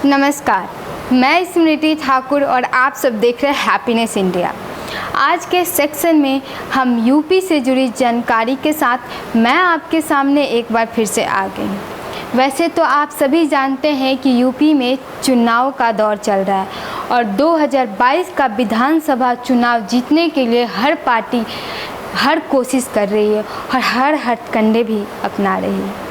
नमस्कार, मैं स्मृति ठाकुर और आप सब देख रहे हैं हैप्पीनेस इंडिया। आज के सेक्शन में हम यूपी से जुड़ी जानकारी के साथ मैं आपके सामने एक बार फिर से आ गई हूँ। वैसे तो आप सभी जानते हैं कि यूपी में चुनाव का दौर चल रहा है और 2022 का विधानसभा चुनाव जीतने के लिए हर पार्टी हर कोशिश कर रही है और हर हथकंडे भी अपना रही है।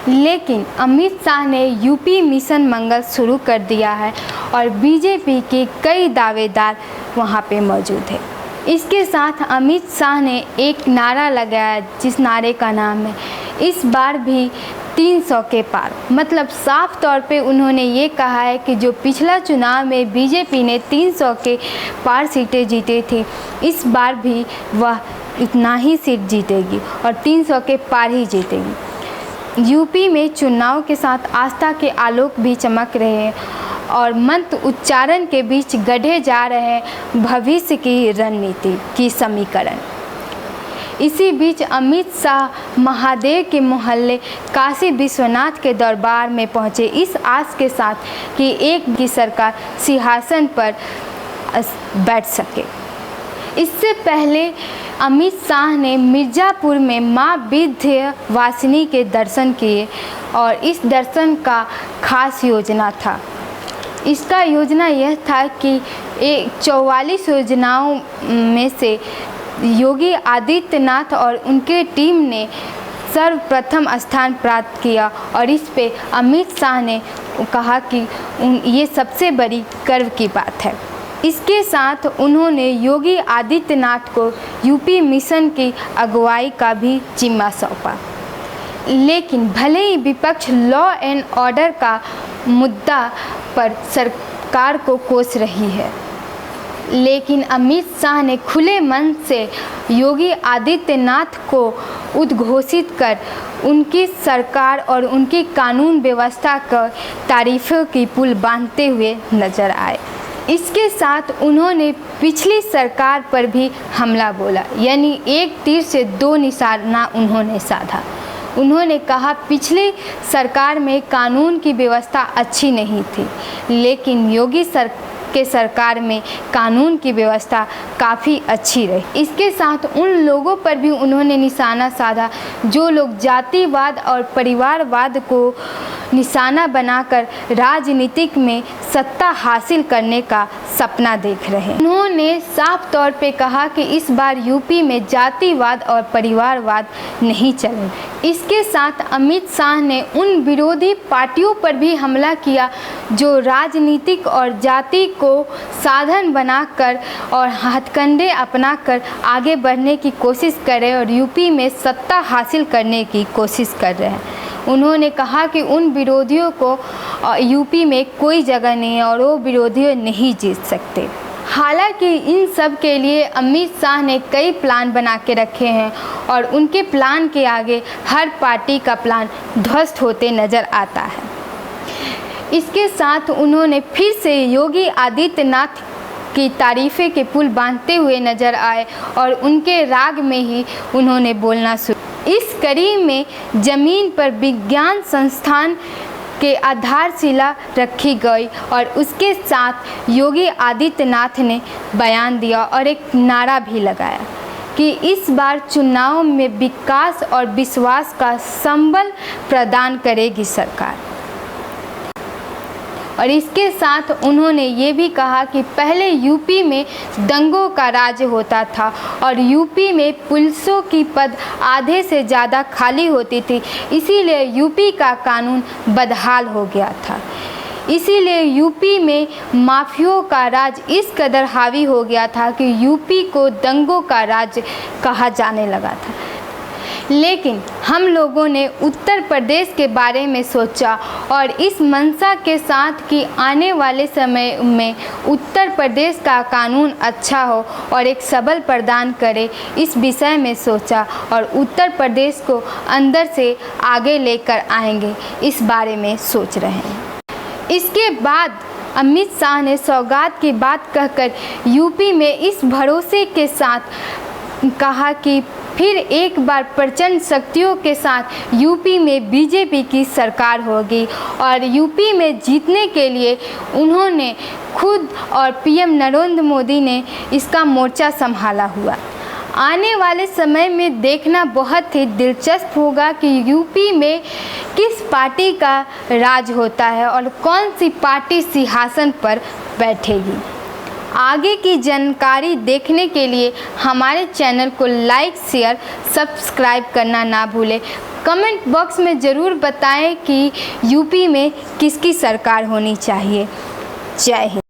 लेकिन अमित शाह ने यूपी मिशन मंगल शुरू कर दिया है और बीजेपी के कई दावेदार वहां पे मौजूद है। इसके साथ अमित शाह ने एक नारा लगाया जिस नारे का नाम है इस बार भी 300 के पार। मतलब साफ तौर पे उन्होंने ये कहा है कि जो पिछला चुनाव में बीजेपी ने 300 के पार सीटें जीती थी, इस बार भी वह इतना ही सीट जीतेगी और 300 के पार ही जीतेगी। यूपी में चुनाव के साथ आस्था के आलोक भी चमक रहे हैं और मंत्र उच्चारण के बीच गढ़े जा रहे हैं भविष्य की रणनीति की समीकरण। इसी बीच अमित शाह महादेव के मोहल्ले काशी विश्वनाथ के दरबार में पहुंचे इस आस के साथ कि एक की सरकार सिंहासन पर बैठ सके। इससे पहले अमित शाह ने मिर्ज़ापुर में मां विंध्यवासिनी के दर्शन किए और इस दर्शन का खास योजना था। इसका योजना यह था कि 44 योजनाओं में से योगी आदित्यनाथ और उनके टीम ने सर्वप्रथम स्थान प्राप्त किया और इस पे अमित शाह ने कहा कि ये सबसे बड़ी गर्व की बात है। इसके साथ उन्होंने योगी आदित्यनाथ को यूपी मिशन की अगुवाई का भी जिम्मा सौंपा। लेकिन भले ही विपक्ष लॉ एंड ऑर्डर का मुद्दा पर सरकार को कोस रही है, लेकिन अमित शाह ने खुले मन से योगी आदित्यनाथ को उद्घोषित कर उनकी सरकार और उनकी कानून व्यवस्था का तारीफों की पुल बांधते हुए नजर आए। इसके साथ उन्होंने पिछली सरकार पर भी हमला बोला, यानी एक तीर से दो निशाना उन्होंने साधा। उन्होंने कहा पिछली सरकार में कानून की व्यवस्था अच्छी नहीं थी, लेकिन योगी सरकार में कानून की व्यवस्था काफ़ी अच्छी रही। इसके साथ उन लोगों पर भी उन्होंने निशाना साधा जो लोग जातिवाद और परिवारवाद को निशाना बनाकर राजनीतिक में सत्ता हासिल करने का सपना देख रहे हैं। उन्होंने साफ तौर पे कहा कि इस बार यूपी में जातिवाद और परिवारवाद नहीं चले। इसके साथ अमित शाह ने उन विरोधी पार्टियों पर भी हमला किया जो राजनीतिक और जाति को साधन बनाकर और हथकंडे अपनाकर आगे बढ़ने की कोशिश कर रहे और यूपी में सत्ता हासिल करने की कोशिश कर रहे हैं। उन्होंने कहा कि उन विरोधियों को यूपी में कोई जगह नहीं है और वो विरोधी नहीं जीत सकते। हालांकि इन सब के लिए अमित शाह ने कई प्लान बना के रखे हैं और उनके प्लान के आगे हर पार्टी का प्लान ध्वस्त होते नज़र आता है। इसके साथ उन्होंने फिर से योगी आदित्यनाथ की तारीफ़ें के पुल बांधते हुए नज़र आए और उनके राग में ही उन्होंने बोलना शुरू। इस कड़ी में ज़मीन पर विज्ञान संस्थान के आधारशिला रखी गई और उसके साथ योगी आदित्यनाथ ने बयान दिया और एक नारा भी लगाया कि इस बार चुनाव में विकास और विश्वास का संबल प्रदान करेगी सरकार। और इसके साथ उन्होंने ये भी कहा कि पहले यूपी में दंगों का राज होता था और यूपी में पुलिसों की पद आधे से ज़्यादा खाली होती थी, इसीलिए यूपी का कानून बदहाल हो गया था। इसीलिए यूपी में माफियों का राज इस कदर हावी हो गया था कि यूपी को दंगों का राज कहा जाने लगा था। लेकिन हम लोगों ने उत्तर प्रदेश के बारे में सोचा और इस मंशा के साथ कि आने वाले समय में उत्तर प्रदेश का कानून अच्छा हो और एक सबल प्रदान करे, इस विषय में सोचा और उत्तर प्रदेश को अंदर से आगे लेकर आएंगे, इस बारे में सोच रहे हैं। इसके बाद अमित शाह ने सौगात की बात कहकर यूपी में इस भरोसे के साथ कहा कि फिर एक बार प्रचंड शक्तियों के साथ यूपी में बीजेपी की सरकार होगी और यूपी में जीतने के लिए उन्होंने खुद और पीएम नरेंद्र मोदी ने इसका मोर्चा संभाला हुआ। आने वाले समय में देखना बहुत ही दिलचस्प होगा कि यूपी में किस पार्टी का राज होता है और कौन सी पार्टी सिंहासन पर बैठेगी। आगे की जानकारी देखने के लिए हमारे चैनल को लाइक, शेयर, सब्सक्राइब करना ना भूलें। कमेंट बॉक्स में ज़रूर बताएं कि यूपी में किसकी सरकार होनी चाहिए। जय हिंद।